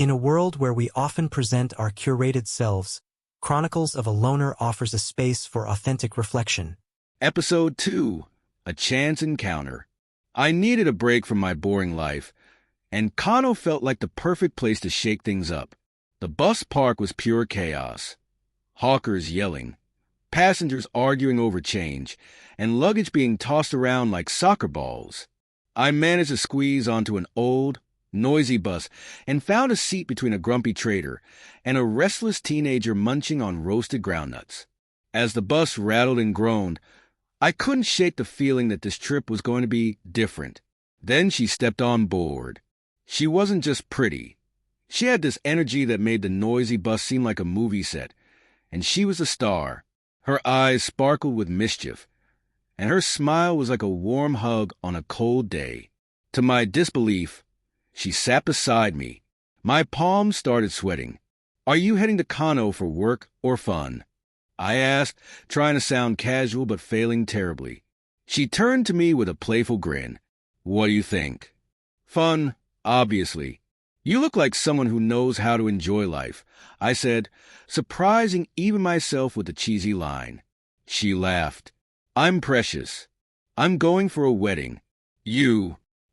In a world where we often present our curated selves, Chronicles of a Loner offers a space for authentic reflection. Episode 2, A Chance Encounter. I needed a break from my boring life, and Kano felt like the perfect place to shake things up. The bus park was pure chaos. Hawkers yelling, passengers arguing over change, and luggage being tossed around like soccer balls. I managed to squeeze onto an old, noisy bus and found a seat between a grumpy trader and a restless teenager munching on roasted groundnuts. As the bus rattled and groaned, I couldn't shake the feeling that this trip was going to be different. Then she stepped on board. She wasn't just pretty. She had this energy that made the noisy bus seem like a movie set, and she was a star. Her eyes sparkled with mischief, and her smile was like a warm hug on a cold day. To my disbelief, she sat beside me. My palms started sweating. "Are you heading to Kano for work or fun?" I asked, trying to sound casual but failing terribly. She turned to me with a playful grin. "What do you think?" "Fun, obviously. You look like someone who knows how to enjoy life," I said, surprising even myself with the cheesy line. She laughed. "I'm Precious. I'm going for a wedding."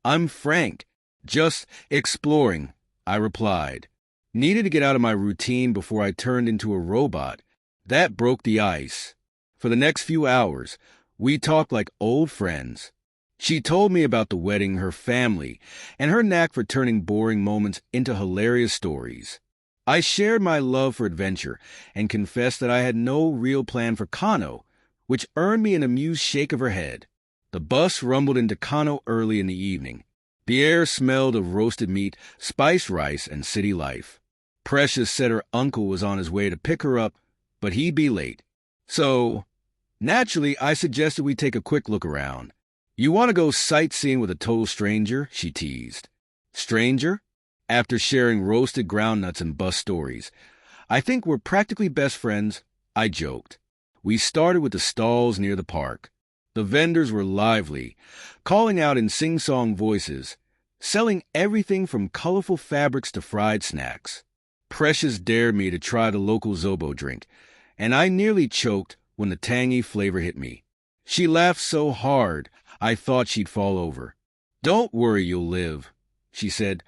"I'm Frank. Just exploring," I replied. Needed to get out of my routine before I turned into a robot. That broke the ice. For the next few hours, we talked like old friends. She told me about the wedding, her family, and her knack for turning boring moments into hilarious stories. I shared my love for adventure and confessed that I had no real plan for Kano, which earned me an amused shake of her head. The bus rumbled into Kano early in the evening. The air smelled of roasted meat, spiced rice, and city life. Precious said her uncle was on his way to pick her up, but he'd be late. So, naturally, I suggested we take a quick look around. "You want to go sightseeing with a total stranger?" she teased. "Stranger?" After sharing roasted groundnuts and bus stories. "I think we're practically best friends," I joked. We started with the stalls near the park. The vendors were lively, calling out in sing-song voices, selling everything from colorful fabrics to fried snacks. Precious dared me to try the local Zobo drink, and I nearly choked when the tangy flavor hit me. She laughed so hard, I thought she'd fall over. "Don't worry, you'll live," she said,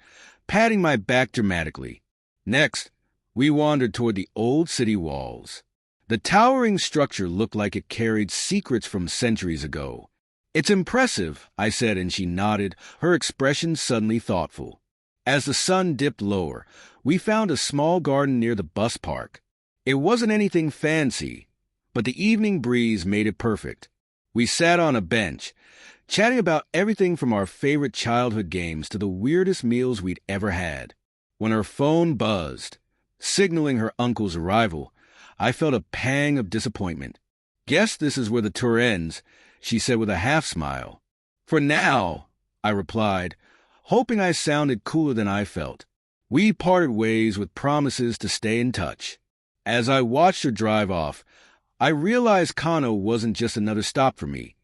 patting my back dramatically. Next, we wandered toward the old city walls. The towering structure looked like it carried secrets from centuries ago. "It's impressive," I said, and she nodded, her expression suddenly thoughtful. As the sun dipped lower, we found a small garden near the bus park. It wasn't anything fancy, but the evening breeze made it perfect. We sat on a bench, chatting about everything from our favorite childhood games to the weirdest meals we'd ever had. When her phone buzzed, signaling her uncle's arrival, I felt a pang of disappointment. "Guess this is where the tour ends," she said with a half-smile. "For now," I replied, hoping I sounded cooler than I felt. We parted ways with promises to stay in touch. As I watched her drive off, I realized Kano wasn't just another stop for me.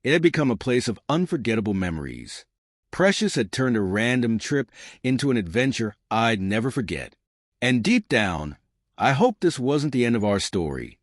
It had become a place of unforgettable memories. Precious had turned a random trip into an adventure I'd never forget. And deep down, I hoped this wasn't the end of our story.